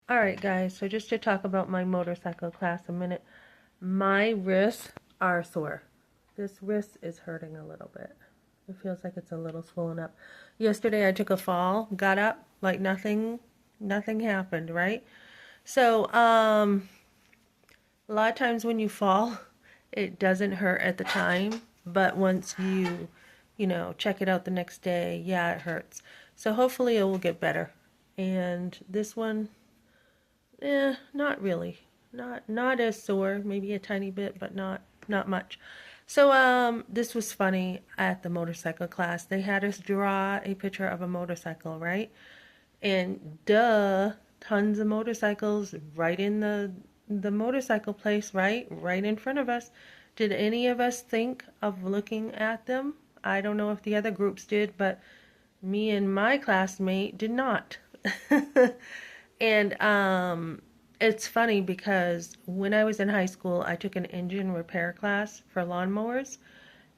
Alright guys, so just to talk about my motorcycle class a minute. My wrists are sore. This wrist is hurting a little bit. It feels like it's a little swollen up. Yesterday I took a fall, got up like nothing happened, right? So, a lot of times when you fall, it doesn't hurt at the time, but once you check it out the next day, yeah, it hurts. So hopefully it will get better. And this one, not really. Not as sore, maybe a tiny bit, but not much. So this was funny at the motorcycle class. They had us draw a picture of a motorcycle, right? And duh, tons of motorcycles right in the motorcycle place, right? Right in front of us. Did any of us think of looking at them? I don't know if the other groups did, but me and my classmate did not. And it's funny because when I was in high school, I took an engine repair class for lawnmowers,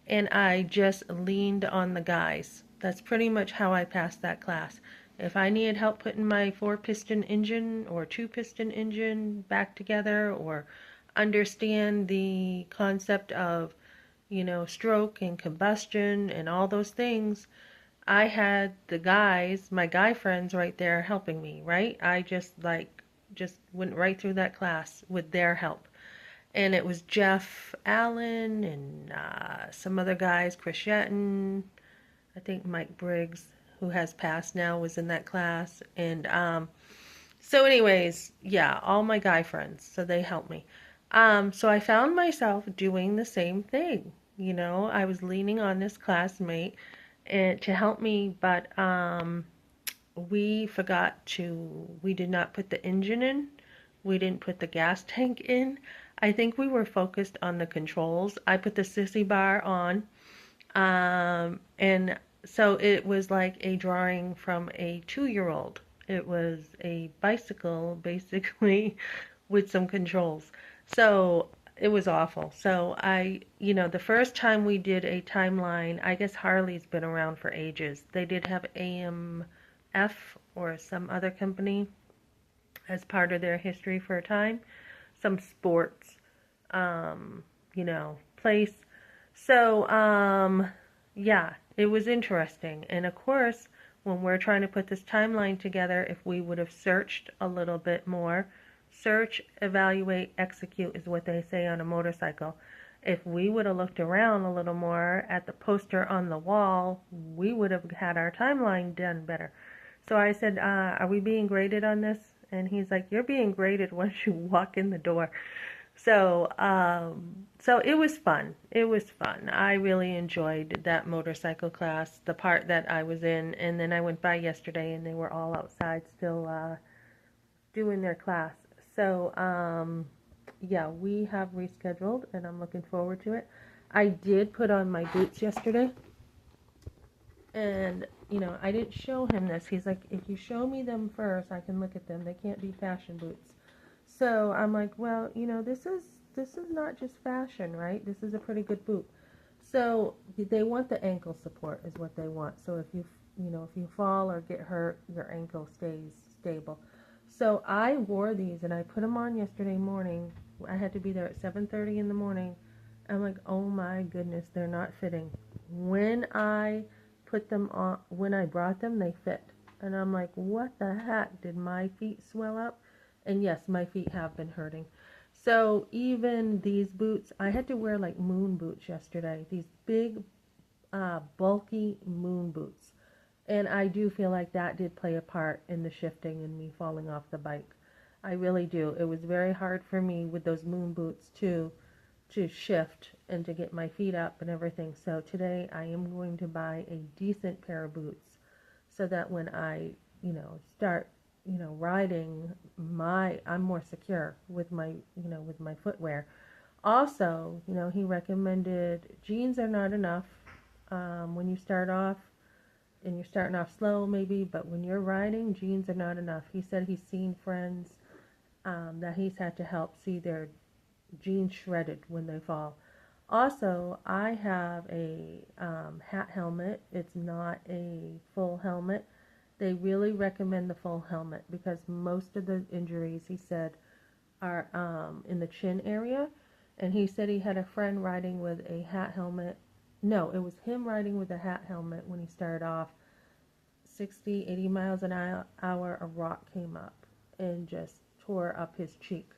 and I just leaned on the guys. That's pretty much how I passed that class. If I needed help putting my four-piston engine or two-piston engine back together, or understand the concept of, stroke and combustion and all those things, I had the guys, my guy friends right there helping me, right? I just went right through that class with their help. And it was Jeff Allen and some other guys, Chris Yetton, I think Mike Briggs, who has passed now, was in that class. And so anyways, yeah, all my guy friends, so they helped me. So I found myself doing the same thing. I was leaning on this classmate and to help me, but we did not put the engine in. We didn't put the gas tank in. I think we were focused on the controls. I put the sissy bar on. And so it was like a drawing from a 2-year-old. It was a bicycle, basically, with some controls. So it was awful. So the first time we did a timeline, I guess Harley's been around for ages. They did have AMF or some other company as part of their history for a time, some sports, place. So, yeah, it was interesting. And of course, when we're trying to put this timeline together, if we would have searched a little bit more, search, evaluate, execute is what they say on a motorcycle. If we would have looked around a little more at the poster on the wall, we would have had our timeline done better. So I said, are we being graded on this? And he's like, you're being graded once you walk in the door. So it was fun. It was fun. I really enjoyed that motorcycle class, the part that I was in, and then I went by yesterday and they were all outside still doing their class. So yeah, we have rescheduled and I'm looking forward to it. I did put on my boots yesterday, and I didn't show him this. He's like, if you show me them first, I can look at them. They can't be fashion boots. So I'm like, well, this is not just fashion, right? This is a pretty good boot. So they want the ankle support is what they want. So if you fall or get hurt, your ankle stays stable. So I wore these and I put them on yesterday morning. I had to be there at 7:30 in the morning. I'm like, oh my goodness, they're not fitting. When I put them on, when I brought them, they fit. And I'm like, what the heck? Did my feet swell up? And yes, my feet have been hurting. So even these boots, I had to wear like moon boots yesterday. These big, bulky moon boots. And I do feel like that did play a part in the shifting and me falling off the bike. I really do. It was very hard for me with those moon boots to shift and to get my feet up and everything. So today I am going to buy a decent pair of boots so that when I, start, riding, I'm more secure with my footwear. Also, he recommended jeans are not enough when you start off, and you're starting off slow maybe, but when you're riding, jeans are not enough. He said he's seen friends that he's had to help see their jeans shredded when they fall. Also, I have a hat helmet. It's not a full helmet they really recommend the full helmet because most of the injuries, he said, are in the chin area. And he said he had a friend riding with a hat helmet. No, it was him riding with a hat helmet when he started off 60, 80 miles an hour. A rock came up and just tore up his cheek.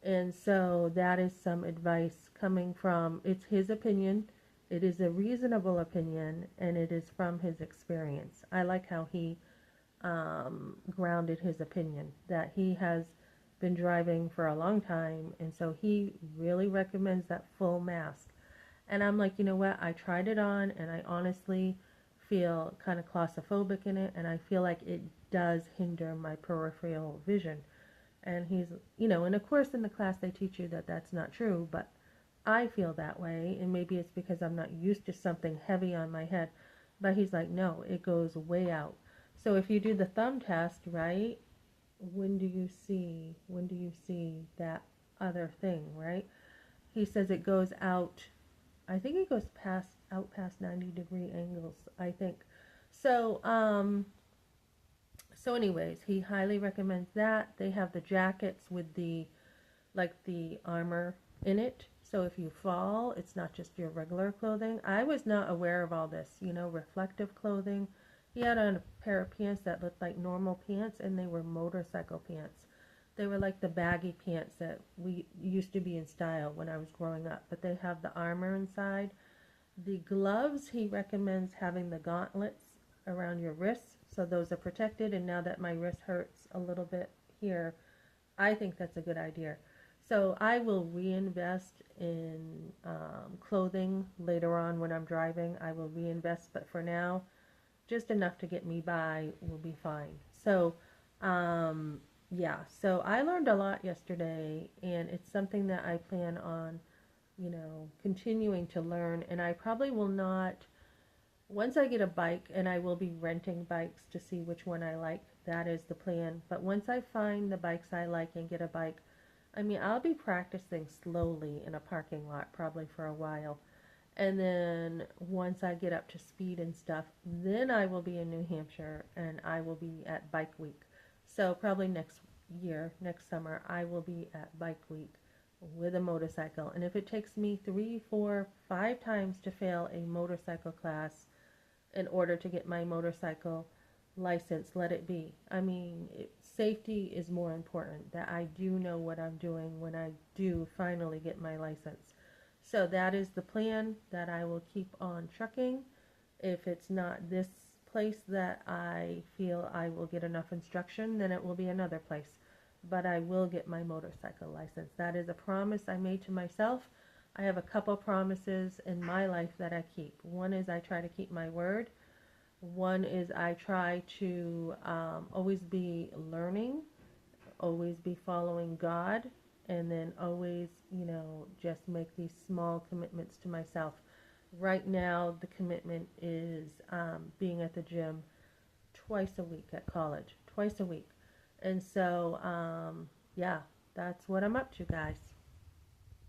And so that is some advice coming from, it's his opinion. It is a reasonable opinion, and it is from his experience. I like how he grounded his opinion, that he has been driving for a long time, and so he really recommends that full mask. And I'm like, you know what? I tried it on, and I honestly feel kind of claustrophobic in it, and I feel like it does hinder my peripheral vision. And he's, and of course in the class they teach you that that's not true, but I feel that way, and maybe it's because I'm not used to something heavy on my head. But he's like, no, it goes way out. So if you do the thumb test, right, when do you see that other thing, right? He says it goes out, I think it goes past 90-degree angles, I think. So, anyways, he highly recommends that. They have the jackets with the armor in it. So if you fall, it's not just your regular clothing. I was not aware of all this, reflective clothing. He had on a pair of pants that looked like normal pants, and they were motorcycle pants. They were like the baggy pants that we used to be in style when I was growing up, but they have the armor inside. The gloves, he recommends having the gauntlets around your wrists, so those are protected. And now that my wrist hurts a little bit here, I think that's a good idea. So I will reinvest in clothing later on when I'm driving. I will reinvest, but for now, just enough to get me by will be fine. So, yeah, so I learned a lot yesterday, and it's something that I plan on, continuing to learn. And I probably will not, once I get a bike, and I will be renting bikes to see which one I like. That is the plan. But once I find the bikes I like and get a bike, I'll be practicing slowly in a parking lot probably for a while. And then once I get up to speed and stuff, then I will be in New Hampshire and I will be at Bike Week. So probably next year, next summer, I will be at Bike Week with a motorcycle. And if it takes me 3, 4, 5 times to fail a motorcycle class in order to get my motorcycle license, let it be. Safety is more important, that I do know what I'm doing when I do finally get my license. So that is the plan, that I will keep on trucking. If it's not this place that I feel I will get enough instruction, then it will be another place. But I will get my motorcycle license. That is a promise I made to myself. I have a couple promises in my life that I keep. One is I try to keep my word. One is I try to always be learning, always be following God, and then always, just make these small commitments to myself. Right now, the commitment is being at the gym twice a week at college, twice a week. And so, yeah, that's what I'm up to, guys.